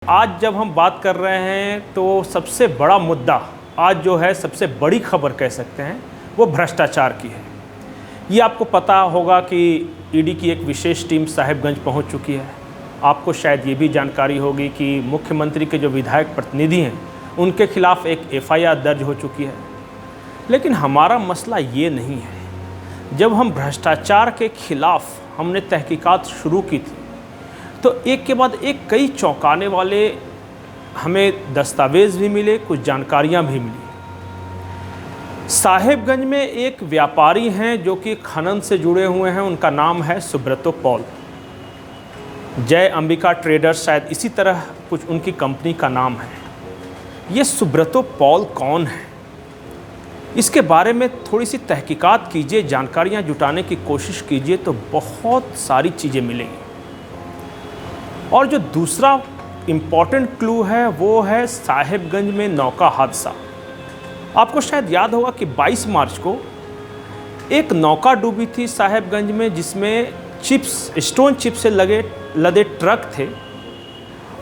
आज जब हम बात कर रहे हैं तो सबसे बड़ा मुद्दा आज जो है, सबसे बड़ी खबर कह सकते हैं, वो भ्रष्टाचार की है। ये आपको पता होगा कि ईडी की एक विशेष टीम साहिबगंज पहुंच चुकी है। आपको शायद ये भी जानकारी होगी कि मुख्यमंत्री के जो विधायक प्रतिनिधि हैं उनके खिलाफ एक एफआईआर दर्ज हो चुकी है। लेकिन हमारा मसला ये नहीं है। जब हम भ्रष्टाचार के खिलाफ हमने तहकीकात शुरू की थी तो एक के बाद एक कई चौंकाने वाले हमें दस्तावेज़ भी मिले, कुछ जानकारियां भी मिली। साहिबगंज में एक व्यापारी हैं जो कि खनन से जुड़े हुए हैं। उनका नाम है सुब्रतो पॉल। जय अंबिका ट्रेडर्स, शायद इसी तरह कुछ उनकी कंपनी का नाम है। ये सुब्रतो पॉल कौन है, इसके बारे में थोड़ी सी तहकीकात कीजिए, जानकारियां जुटाने की कोशिश कीजिए तो बहुत सारी चीज़ें मिलेंगी। और जो दूसरा इम्पॉर्टेंट क्लू है वो है साहिबगंज में नौका हादसा। आपको शायद याद होगा कि 22 मार्च को एक नौका डूबी थी साहिबगंज में, जिसमें स्टोन चिप्स से लदे ट्रक थे।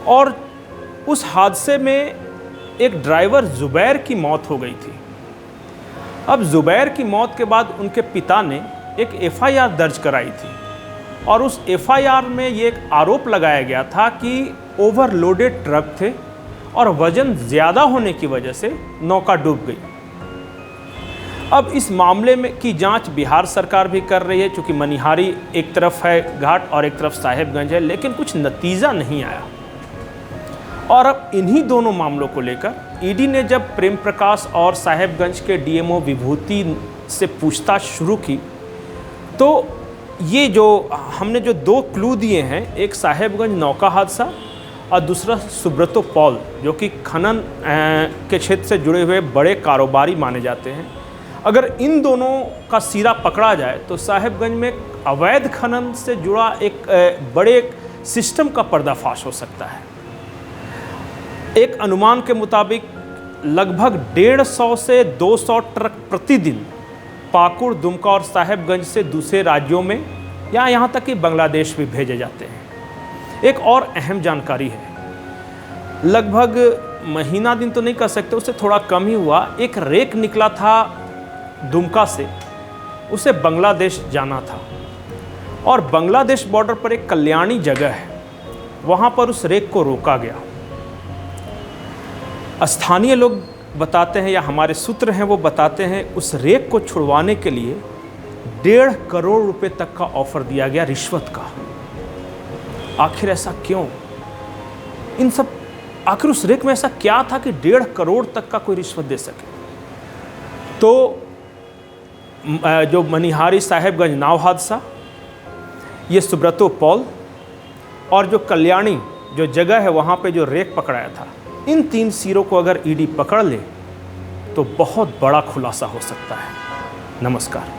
और उस हादसे में एक ड्राइवर जुबैर की मौत हो गई थी। अब जुबैर की मौत के बाद उनके पिता ने एक एफआईआर दर्ज कराई थी और उस एफआईआर में ये एक आरोप लगाया गया था कि ओवरलोडेड ट्रक थे और वजन ज़्यादा होने की वजह से नौका डूब गई। अब इस मामले में की जांच बिहार सरकार भी कर रही है, क्योंकि मनिहारी एक तरफ है घाट और एक तरफ साहिबगंज है, लेकिन कुछ नतीजा नहीं आया। और अब इन्हीं दोनों मामलों को लेकर ईडी ने जब प्रेम प्रकाश और साहिबगंज के डीएमओ विभूति से पूछताछ शुरू की तो ये जो हमने जो दो क्लू दिए हैं, एक साहिबगंज नौका हादसा और दूसरा सुब्रतो पॉल, जो कि खनन के क्षेत्र से जुड़े हुए बड़े कारोबारी माने जाते हैं। अगर इन दोनों का सिरा पकड़ा जाए तो साहिबगंज में अवैध खनन से जुड़ा एक बड़े सिस्टम का पर्दाफाश हो सकता है। एक अनुमान के मुताबिक लगभग 150 से 200 ट्रक प्रतिदिन पाकुड़, दुमका और साहिबगंज से दूसरे राज्यों में या यहाँ तक कि बांग्लादेश भी भेजे जाते हैं। एक और अहम जानकारी है, लगभग महीना दिन तो नहीं कह सकते, उससे थोड़ा कम ही हुआ, एक रेक निकला था दुमका से, उसे बांग्लादेश जाना था और बांग्लादेश बॉर्डर पर एक कल्याणी जगह है, वहाँ पर उस रेक को रोका गया। स्थानीय लोग बताते हैं या हमारे सूत्र हैं वो बताते हैं उस रेक को छुड़वाने के लिए 1.5 करोड़ रुपए तक का ऑफर दिया गया, रिश्वत का। आखिर ऐसा क्यों? इन सब आखिर उस रेक में ऐसा क्या था कि 1.5 करोड़ तक का कोई रिश्वत दे सके? तो जो मनिहारी साहिबगंज नाव हादसा, ये सुब्रतो पॉल और जो कल्याणी जो जगह है वहाँ पे जो रेक पकड़ाया था, इन 3 सिरों को अगर ईडी पकड़ ले तो बहुत बड़ा खुलासा हो सकता है। नमस्कार।